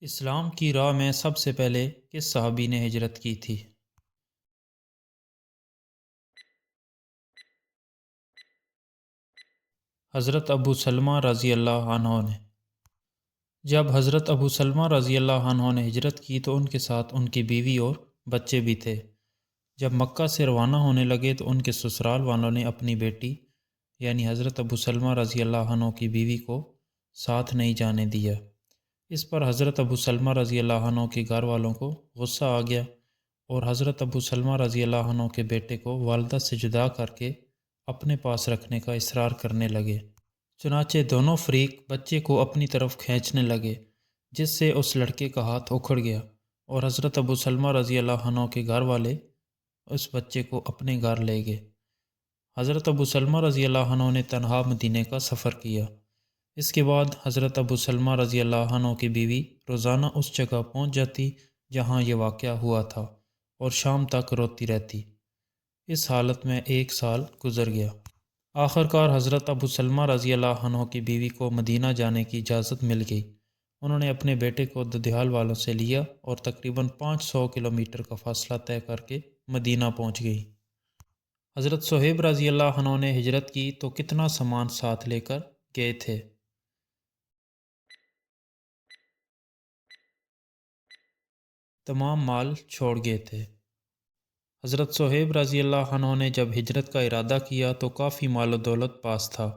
اسلام کی راہ میں سب سے پہلے کس صحابی نے ہجرت کی تھی؟ حضرت ابو سلمہ رضی اللہ عنہ نے۔ جب حضرت ابو سلمہ رضی اللہ عنہ نے ہجرت کی تو ان کے ساتھ ان کی بیوی اور بچے بھی تھے۔ جب مکہ سے روانہ ہونے لگے تو ان کے سسرال والوں نے اپنی بیٹی یعنی حضرت ابو سلمہ رضی اللہ عنہ کی بیوی کو ساتھ نہیں جانے دیا۔ اس پر حضرت ابو سلمہ رضی اللہ عنہ کے گھر والوں کو غصہ آ گیا اور حضرت ابو سلمہ رضی اللہ عنہ کے بیٹے کو والدہ سے جدا کر کے اپنے پاس رکھنے کا اصرار کرنے لگے۔ چنانچہ دونوں فریق بچے کو اپنی طرف کھینچنے لگے، جس سے اس لڑکے کا ہاتھ اکھڑ گیا اور حضرت ابو سلمہ رضی اللہ عنہ کے گھر والے اس بچے کو اپنے گھر لے گئے۔ حضرت ابو سلمہ رضی اللہ عنہ نے تنہا مدینے کا سفر کیا۔ اس کے بعد حضرت ابو سلمہ رضی اللہ عنہ کی بیوی روزانہ اس جگہ پہنچ جاتی جہاں یہ واقعہ ہوا تھا اور شام تک روتی رہتی۔ اس حالت میں 1 سال گزر گیا۔ آخرکار حضرت ابو سلمہ رضی اللہ عنہ کی بیوی کو مدینہ جانے کی اجازت مل گئی۔ انہوں نے اپنے بیٹے کو ددھیال والوں سے لیا اور تقریباً 500 کلومیٹر کا فاصلہ طے کر کے مدینہ پہنچ گئی۔ حضرت صہیب رضی اللہ عنہ نے ہجرت کی تو کتنا سامان ساتھ لے کر گئے تھے؟ تمام مال چھوڑ گئے تھے۔ حضرت صہیب رضی اللہ عنہ نے جب ہجرت کا ارادہ کیا تو کافی مال و دولت پاس تھا۔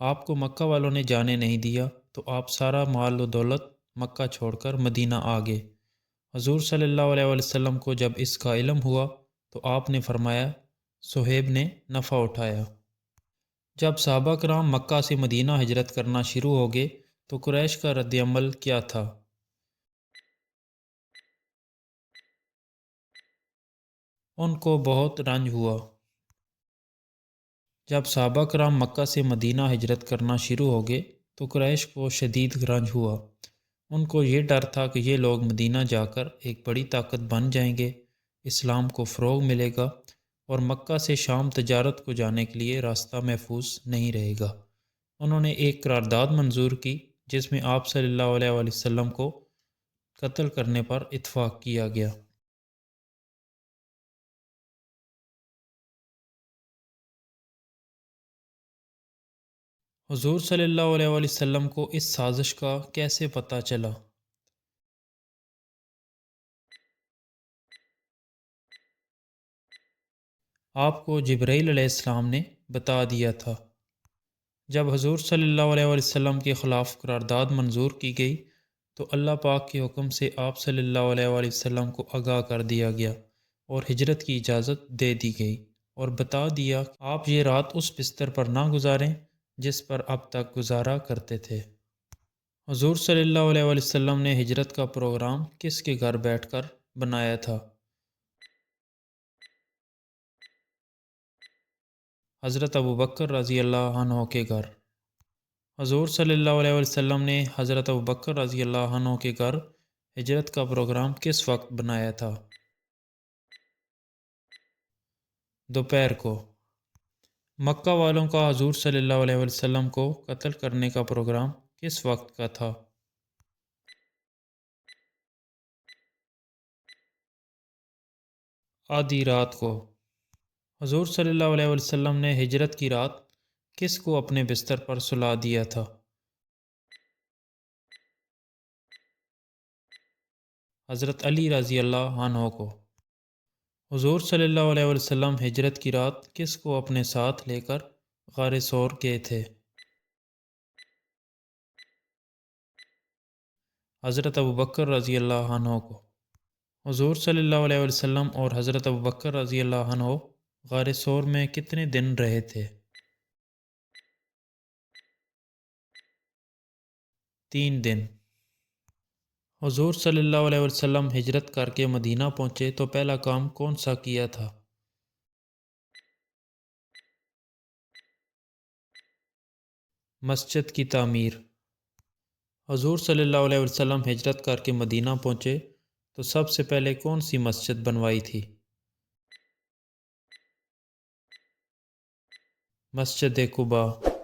آپ کو مکہ والوں نے جانے نہیں دیا تو آپ سارا مال و دولت مکہ چھوڑ کر مدینہ آ گئے۔ حضور صلی اللہ علیہ وسلم کو جب اس کا علم ہوا تو آپ نے فرمایا صہیب نے نفع اٹھایا۔ جب صحابہ کرام مکہ سے مدینہ ہجرت کرنا شروع ہو گئے تو قریش کا رد عمل کیا تھا؟ ان کو بہت رنج ہوا۔ جب صحابہ کرام مکہ سے مدینہ ہجرت کرنا شروع ہو گئے تو قریش کو شدید رنج ہوا۔ ان کو یہ ڈر تھا کہ یہ لوگ مدینہ جا کر ایک بڑی طاقت بن جائیں گے، اسلام کو فروغ ملے گا اور مکہ سے شام تجارت کو جانے کے لیے راستہ محفوظ نہیں رہے گا۔ انہوں نے ایک قرارداد منظور کی جس میں آپ صلی اللہ علیہ وسلم کو قتل کرنے پر اتفاق کیا گیا۔ حضور صلی اللہ علیہ وسلم کو اس سازش کا کیسے پتہ چلا؟ آپ کو جبرائیل علیہ السلام نے بتا دیا تھا۔ جب حضور صلی اللہ علیہ وسلم کے خلاف قرارداد منظور کی گئی تو اللہ پاک کے حکم سے آپ صلی اللہ علیہ وسلم کو آگاہ کر دیا گیا اور ہجرت کی اجازت دے دی گئی اور بتا دیا کہ آپ یہ رات اس بستر پر نہ گزاریں جس پر اب تک گزارا کرتے تھے۔ حضور صلی اللہ علیہ وسلم نے ہجرت کا پروگرام کس کے گھر بیٹھ کر بنایا تھا؟ حضرت ابو بکر رضی اللہ عنہ کے گھر۔ حضور صلی اللہ علیہ وسلم نے حضرت ابو بکر رضی اللہ عنہ کے گھر ہجرت کا پروگرام کس وقت بنایا تھا؟ دوپہر کو۔ مکہ والوں کا حضور صلی اللہ علیہ وسلم کو قتل کرنے کا پروگرام کس وقت کا تھا؟ آدھی رات کو۔ حضور صلی اللہ علیہ وسلم نے ہجرت کی رات کس کو اپنے بستر پر سلا دیا تھا؟ حضرت علی رضی اللہ عنہ کو۔ حضور صلی اللہ علیہ وسلم ہجرت کی رات کس کو اپنے ساتھ لے کر غار ثور گئے تھے؟ حضرت ابو بکر رضی اللہ عنہ کو۔ حضور صلی اللہ علیہ وسلم اور حضرت ابو بکر رضی اللہ عنہ غار ثور میں کتنے دن رہے تھے؟ 3 دن۔ حضور صلی اللہ علیہ وسلم ہجرت کر کے مدینہ پہنچے تو پہلا کام کون سا کیا تھا؟ مسجد کی تعمیر۔ حضور صلی اللہ علیہ وسلم ہجرت کر کے مدینہ پہنچے تو سب سے پہلے کون سی مسجد بنوائی تھی؟ مسجد قباء۔